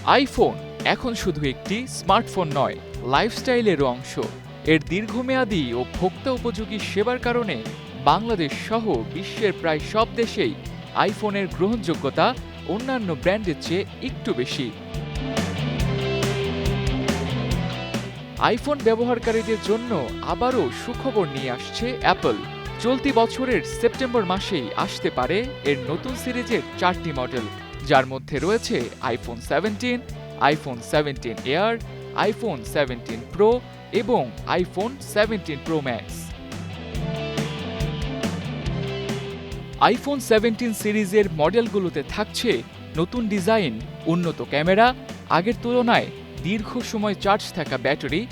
IPhone এখন শুধু একটি স্মার্টফোন নয়, লাইফস্টাইলেরও অংশ। এর দীর্ঘমেয়াদী ও ভোক্তা উপযোগী সেবার কারণে বাংলাদেশ সহ বিশ্বের প্রায় সব দেশেই আইফোনের গ্রহণযোগ্যতা অন্যান্য ব্র্যান্ডের চেয়ে একটু বেশি। আইফোন ব্যবহারকারীদের জন্য আবারও সুখবর নিয়ে আসছে অ্যাপল। চলতি বছরের সেপ্টেম্বর মাসেই আসতে পারে এর নতুন সিরিজের 4টি মডেল, যার মধ্যে রয়েছে iPhone 17, iPhone 17 air, iPhone 17 pro এবং আইফোন 17 প্রো ম্যাক্স। আইফোন 17 সিরিজের মডেলগুলোতে থাকছে নতুন ডিজাইন, উন্নত ক্যামেরা, আগের তুলনায় দীর্ঘ সময় চার্জ থাকা ব্যাটারি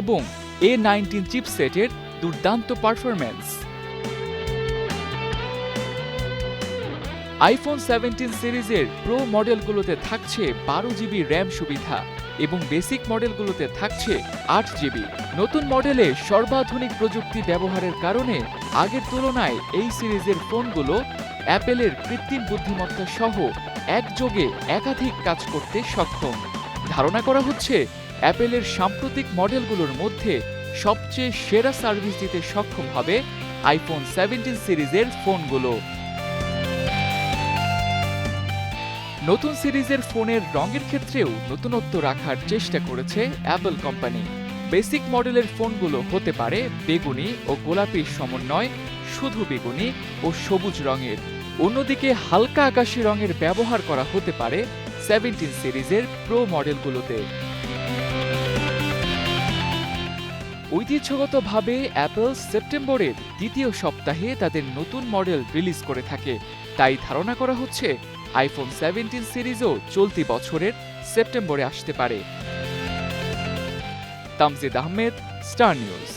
এবং A19 চিপসেটের দুর্দান্ত পারফরম্যান্স। আইফোন 17 সিরিজের প্রো মডেলগুলোতে থাকছে 12GB র্যাম সুবিধা এবং বেসিক মডেলগুলোতে থাকছে 8GB। নতুন মডেলে সর্বাধুনিক প্রযুক্তি ব্যবহারের কারণে আগের তুলনায় এই সিরিজের ফোনগুলো অ্যাপেলের কৃত্রিম বুদ্ধিমত্তা সহ একযোগে একাধিক কাজ করতে সক্ষম। ধারণা করা হচ্ছে অ্যাপেলের সাম্প্রতিক মডেলগুলোর মধ্যে সবচেয়ে সেরা সার্ভিস দিতে সক্ষম হবে আইফোন 17 সিরিজের ফোনগুলো। নতুন সিরিজের ফোনের রঙের ক্ষেত্রেও নতুনত্ব রাখার চেষ্টা করেছে অ্যাপল কোম্পানি। বেসিক মডেলের ফোনগুলো হতে পারে বেগুনি ও গোলাপির সমন্বয়, শুধু বেগুনি ও সবুজ রঙের। অন্যদিকে হালকা আকাশি রঙের ব্যবহার করা হতে পারে 17 সিরিজের প্রো মডেলগুলোতে। ঐতিহ্যগতভাবে অ্যাপল সেপ্টেম্বরের দ্বিতীয় সপ্তাহে তাদের নতুন মডেল রিলিজ করে থাকে, তাই ধারণা করা হচ্ছে আইফোন 17 সিরিজও চলতি বছরের সেপ্টেম্বরে আসতে পারে। Tamjid Ahmed, star news.